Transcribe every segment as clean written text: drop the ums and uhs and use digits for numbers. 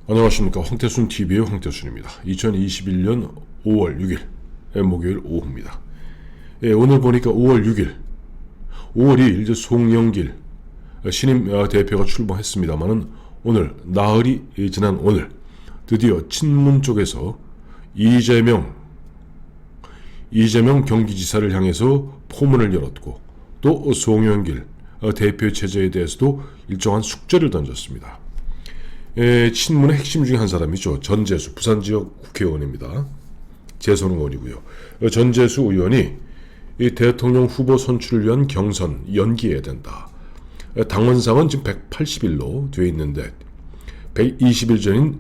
안녕하십니까. 황태순TV의 황태순입니다. 2021년 5월 6일 목요일 오후입니다. 오늘 보니까 5월 6일 5월 2일 송영길 신임 대표가 출범했습니다마는 오늘 나흘이 지난 오늘 드디어 친문 쪽에서 이재명 경기지사를 향해서 포문을 열었고, 또 송영길 대표 체제에 대해서도 일정한 숙제를 던졌습니다. 친문의 핵심 중에 한 사람이죠. 전재수 부산지역 국회의원입니다. 재선 의원이고요. 전재수 의원이 이 대통령 후보 선출을 위한 경선 연기해야 된다. 당원상은 지금 180일로 되어 있는데 120일 전인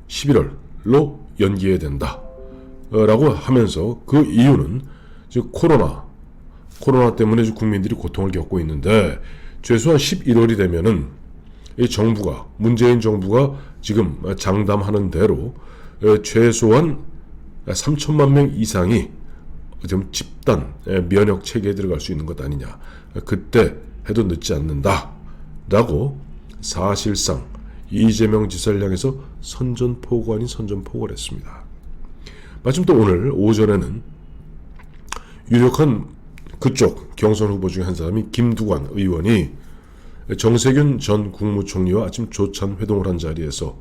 11월로 연기해야 된다 라고 하면서, 그 이유는 지금 코로나 때문에 국민들이 고통을 겪고 있는데, 최소한 11월이 되면은 이 정부가, 문재인 정부가 지금 장담하는 대로 최소한 3천만 명 이상이 좀 집단 면역 체계에 들어갈 수 있는 것 아니냐. 그때 해도 늦지 않는다 라고 사실상 이재명 지사를 향해서 선전포고 아닌 선전포고를 했습니다. 마침 또 오늘 오전에는 유력한 그쪽 경선 후보 중에 한 사람이 김두관 의원이 정세균 전 국무총리와 아침 조찬 회동을 한 자리에서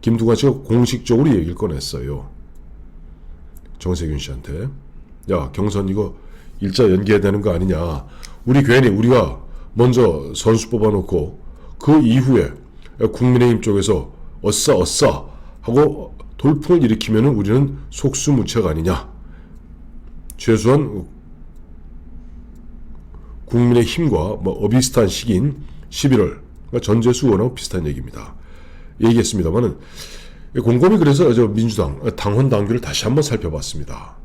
김두관 씨가 공식적으로 얘기를 꺼냈어요. 정세균 씨한테, 야, 경선 이거 일자 연기해야 되는 거 아니냐. 우리가 먼저 선수 뽑아놓고 그 이후에 국민의힘 쪽에서 어싸 하고 돌풍을 일으키면 우리는 속수무책 아니냐. 최소한 국민의힘과 비슷한 시기인 11월, 전재수 의원하고 비슷한 얘기입니다. 얘기했습니다만은, 곰곰이 그래서 민주당 당헌 당규를 다시 한번 살펴봤습니다.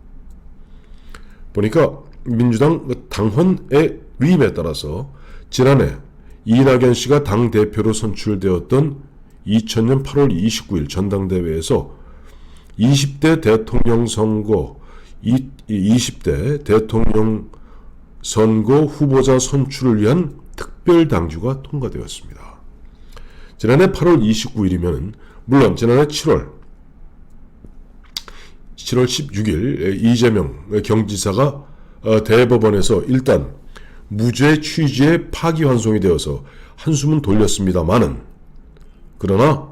보니까 민주당 당헌의 위임에 따라서 지난해 이낙연 씨가 당대표로 선출되었던 2000년 8월 29일 전당대회에서 20대 대통령 선거 20대 대통령 선거 후보자 선출을 위한 특별당규가 통과되었습니다. 지난해 8월 29일이면 물론 지난해 7월 16일 이재명 경지사가 대법원에서 일단 무죄 취지에 파기환송이 되어서 한숨은 돌렸습니다마는, 그러나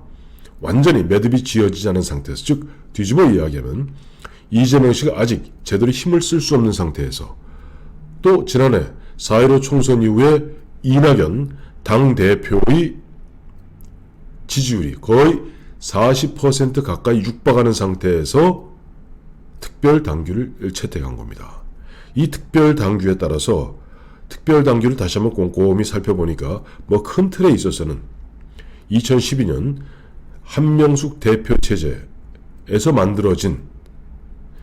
완전히 매듭이 지어지지 않은 상태에서, 즉 뒤집어 이야기하면 이재명 씨가 아직 제대로 힘을 쓸 수 없는 상태에서, 또 지난해 4.15 총선 이후에 이낙연 당대표의 지지율이 거의 40% 가까이 육박하는 상태에서 특별당규를 채택한 겁니다. 이 특별당규에 따라서, 특별당규를 다시 한번 꼼꼼히 살펴보니까 큰 틀에 있어서는 2012년 한명숙 대표 체제에서 만들어진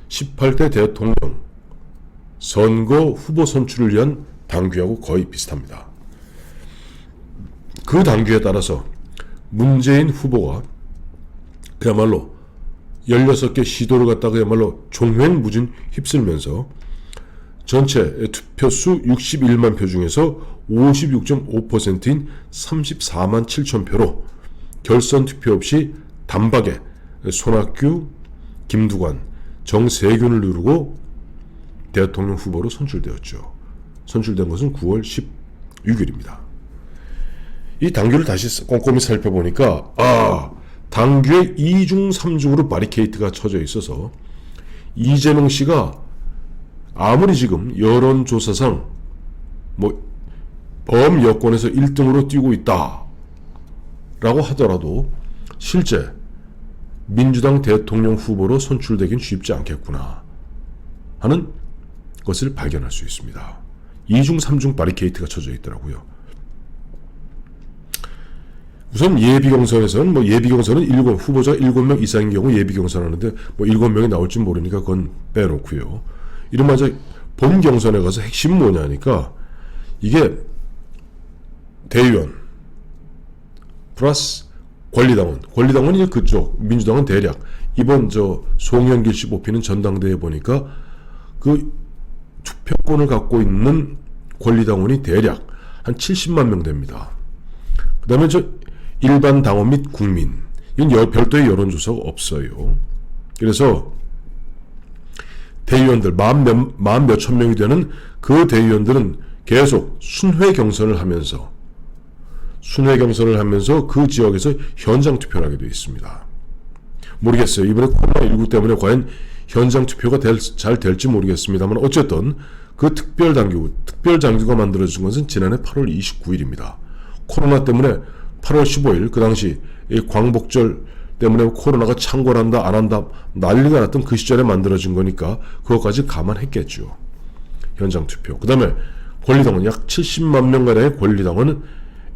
18대 대통령 선거 후보 선출을 위한 당규하고 거의 비슷합니다. 그 당규에 따라서 문재인 후보가 그야말로 16개 시도를 갖다가 그야말로 종횡무진 휩쓸면서 전체 투표수 61만 표 중에서 56.5%인 34만 7천 표로 결선 투표 없이 단박에 손학규, 김두관, 정세균을 누르고 대통령 후보로 선출되었죠. 선출된 것은 9월 16일입니다. 이 당규를 다시 꼼꼼히 살펴보니까 당규에 2중 3중으로 바리케이트가 쳐져 있어서 이재명 씨가 아무리 지금 여론조사상 범여권에서 1등으로 뛰고 있다 라고 하더라도 실제 민주당 대통령 후보로 선출되긴 쉽지 않겠구나 하는 것을 발견할 수 있습니다. 2중 3중 바리케이트가 쳐져 있더라고요. 우선 예비경선에서는 예비경선은 후보자 7명 이상인 경우 예비경선하는데 7명이 나올지 모르니까 그건 빼놓고요. 이른바 본 경선에 가서 핵심은 뭐냐니까, 이게 대의원 플러스 권리당원이 그쪽, 민주당은 대략 이번 송영길 씨 뽑히는 전당대회 보니까 그 투표권을 갖고 있는 권리당원이 대략 한 70만 명 됩니다. 그 다음에 일반 당원 및 국민 이건 별도의 여론조사가 없어요. 그래서 대의원들 만 몇천 명이 되는 그 대의원들은 계속 순회 경선을 하면서 그 지역에서 현장 투표를 하게 되어 있습니다. 모르겠어요. 이번에 코로나19 때문에 과연 현장 투표가 잘 될지 모르겠습니다만 어쨌든 그 특별당규가 만들어진 것은 지난해 8월 29일입니다. 코로나 때문에 8월 15일 그 당시 이 광복절 때문에 코로나가 창궐한다 안 한다 난리가 났던 그 시절에 만들어진 거니까 그것까지 감안했겠죠. 현장 투표. 그 다음에 권리당원 약 70만 명가량의 권리당원은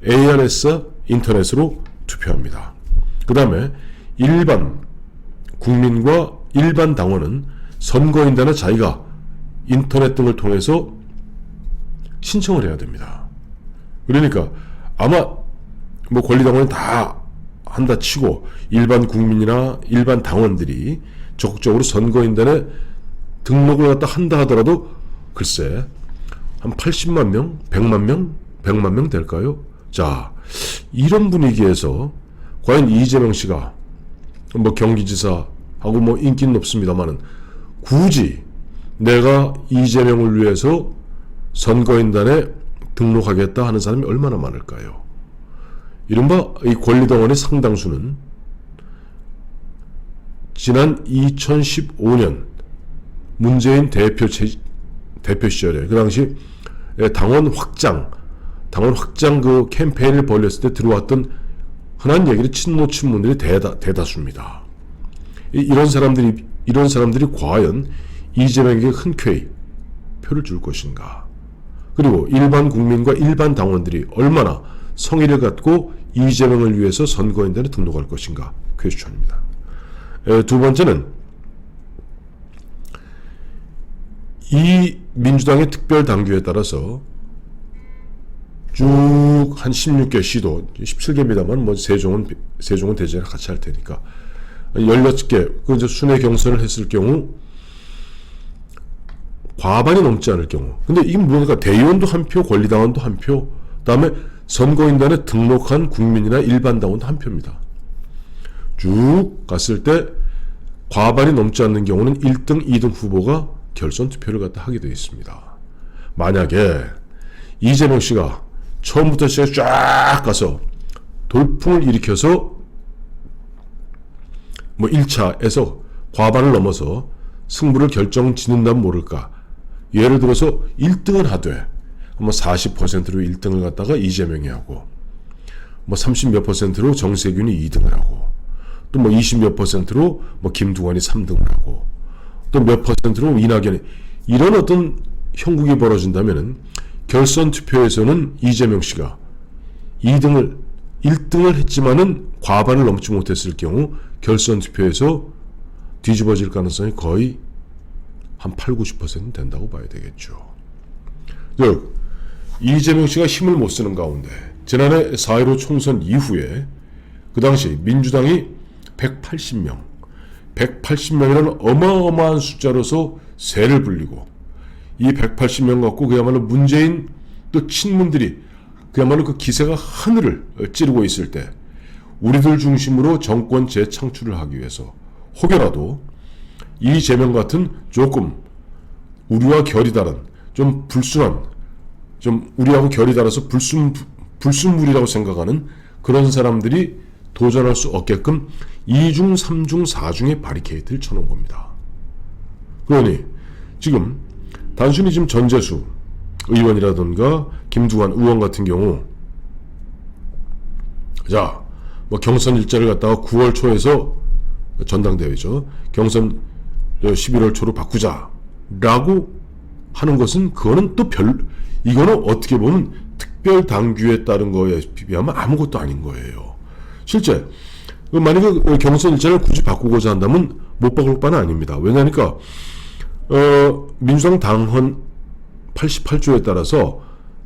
ARS 인터넷으로 투표합니다. 그 다음에 일반 국민과 일반 당원은 선거인단에 자기가 인터넷 등을 통해서 신청을 해야 됩니다. 그러니까 아마 뭐 권리당원은 다 한다 치고 일반 국민이나 일반 당원들이 적극적으로 선거인단에 등록을 갖다 한다 하더라도 글쎄 한 80만 명, 100만 명, 100만 명 될까요? 자, 이런 분위기에서 과연 이재명 씨가 뭐 경기지사하고 뭐 인기는 높습니다만은 굳이 내가 이재명을 위해서 선거인단에 등록하겠다 하는 사람이 얼마나 많을까요? 이른바 이 권리당원의 상당수는 지난 2015년 문재인 대표 시절에 그 당시 당원 확장 그 캠페인을 벌였을 때 들어왔던 흔한 얘기를 친노 친문들이 대다수입니다. 이런 사람들이 과연 이재명에게 흔쾌히 표를 줄 것인가? 그리고 일반 국민과 일반 당원들이 얼마나 성의를 갖고 이재명을 위해서 선거인단에 등록할 것인가? 퀘스천입니다. 두 번째는 이 민주당의 특별당규에 따라서 쭉 한 16개 시도, 17개입니다만 뭐 세종은 대전에 같이 할 테니까 16개 그 이제 순회 경선을 했을 경우 과반이 넘지 않을 경우. 근데 이게 뭐니까 대의원도 한 표, 권리당원도 한 표, 그다음에 선거인단에 등록한 국민이나 일반 당원도 한 표입니다. 쭉 갔을 때 과반이 넘지 않는 경우는 1등, 2등 후보가 결선 투표를 갖다 하게 되어 있습니다. 만약에 이재명 씨가 처음부터 시작해 쫙 가서 돌풍을 일으켜서 뭐 1차에서 과반을 넘어서 승부를 결정짓는다면 모를까. 예를 들어서 1등을 하되 뭐 40%로 1등을 갖다가 이재명이 하고 뭐 30몇 %로 정세균이 2등을 하고 또 뭐 20몇 %로 뭐 김두관이 3등을 하고 또 몇 %로 이낙연이 이런 어떤 형국이 벌어진다면은 결선 투표에서는 이재명 씨가 1등을 했지만은 과반을 넘지 못했을 경우 결선 투표에서 뒤집어질 가능성이 거의 한 8, 90% 된다고 봐야 되겠죠. 즉 이재명 씨가 힘을 못 쓰는 가운데 지난해 4.15 총선 이후에 그 당시 민주당이 180명이라는 어마어마한 숫자로서 세를 불리고 이 180명 갖고 그야말로 문재인 또 친문들이 그야말로 그 기세가 하늘을 찌르고 있을 때 우리들 중심으로 정권 재창출을 하기 위해서 혹여라도 이재명 같은 조금 우리와 결이 다른 좀 불순한 좀 우리하고 결이 달아서 불순물이라고 생각하는 그런 사람들이 도전할 수 없게끔 2중, 3중, 4중의 바리케이트를 쳐놓은 겁니다. 그러니 지금 단순히 지금 전재수 의원이라든가 김두관 의원 같은 경우 자, 뭐 경선 일자를 갖다가 9월 초에서 전당대회죠. 경선 11월 초로 바꾸자라고 하는 것은 그거는 또 이거는 어떻게 보면 특별 당규에 따른 거에 비하면 아무것도 아닌 거예요. 실제 만약에 경선 일자를 굳이 바꾸고자 한다면 못 바꿀 바는 아닙니다. 왜냐니까 민주당 당헌 88조에 따라서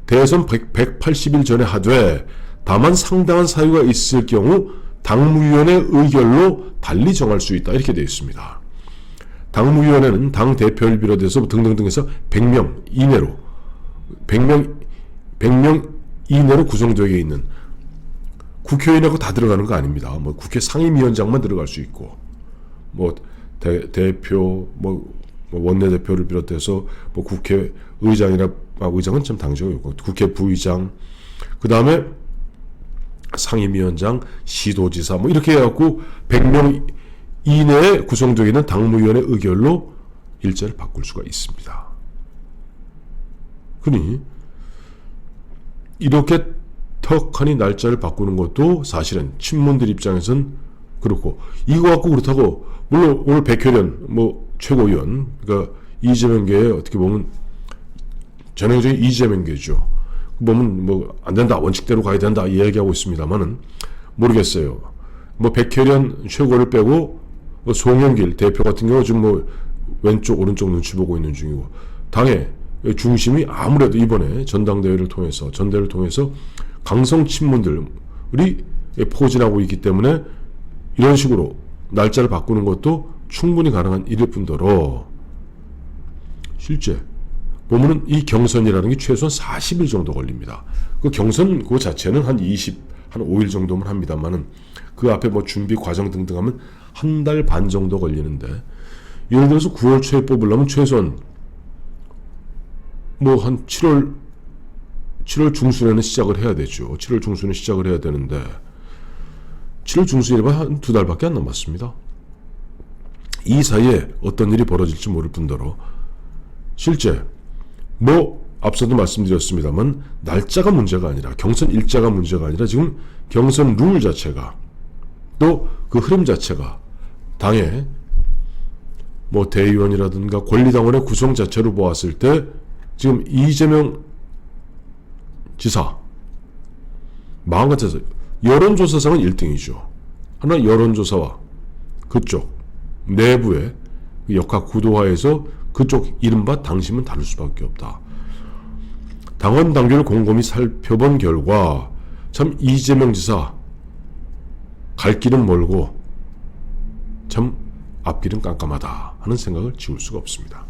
대선 180일 전에 하되 다만 상당한 사유가 있을 경우 당무위원회 의결로 달리 정할 수 있다 이렇게 되어 있습니다. 당무위원회는 당 대표를 비롯해서 등등등해서 100명 이내로 구성되어 있는 국회의원하고 다 들어가는 거 아닙니다. 뭐 국회 상임위원장만 들어갈 수 있고, 뭐 대표, 뭐 원내대표를 비롯해서 뭐 국회의장이나 의장은 참 당시가 있고, 국회 부의장, 그 다음에 상임위원장, 시도지사 뭐 이렇게 해갖고 100명 이내에 구성되어 있는 당무위원회 의결로 일자를 바꿀 수가 있습니다. 그러니 이렇게 턱하니 날짜를 바꾸는 것도 사실은 친문들 입장에선 그렇고, 이거 갖고 그렇다고 물론 오늘 백혜련 뭐 최고위원, 그러니까 이재명계에 어떻게 보면 전형적인 이재명계죠. 보면 뭐 안 된다, 원칙대로 가야 된다 이야기하고 있습니다만은 모르겠어요. 뭐 백혜련 최고를 빼고 뭐 송영길 대표 같은 경우 지금 뭐 왼쪽 오른쪽 눈치 보고 있는 중이고, 당의 중심이 아무래도 이번에 전대를 통해서 강성 친문들이 포진하고 있기 때문에 이런 식으로 날짜를 바꾸는 것도 충분히 가능한 일일 뿐더러, 실제 보면은 이 경선이라는 게 최소한 40일 정도 걸립니다. 그 경선 그 자체는 한 5일 정도면 합니다만은 그 앞에 뭐 준비 과정 등등 하면 한 달 반 정도 걸리는데, 예를 들어서 9월 초에 뽑으려면 최소한 뭐 한 7월 중순에는 시작을 해야 되죠. 7월 중순에 시작을 해야 되는데 7월 중순이면 한 2달밖에 안 남았습니다. 이 사이에 어떤 일이 벌어질지 모를 뿐더러 실제 뭐 앞서도 말씀드렸습니다만 날짜가 문제가 아니라, 경선 일자가 문제가 아니라 지금 경선 룰 자체가, 또 그 흐름 자체가 당의 뭐 대의원이라든가 권리당원의 구성 자체로 보았을 때 지금 이재명 지사 마음같아서 여론조사상은 1등이죠. 하나 여론조사와 그쪽 내부의 역학 구도화에서 그쪽 이른바 당심은 다를 수밖에 없다. 당원 당규를 곰곰이 살펴본 결과 참 이재명 지사 갈 길은 멀고 참 앞길은 깜깜하다 하는 생각을 지울 수가 없습니다.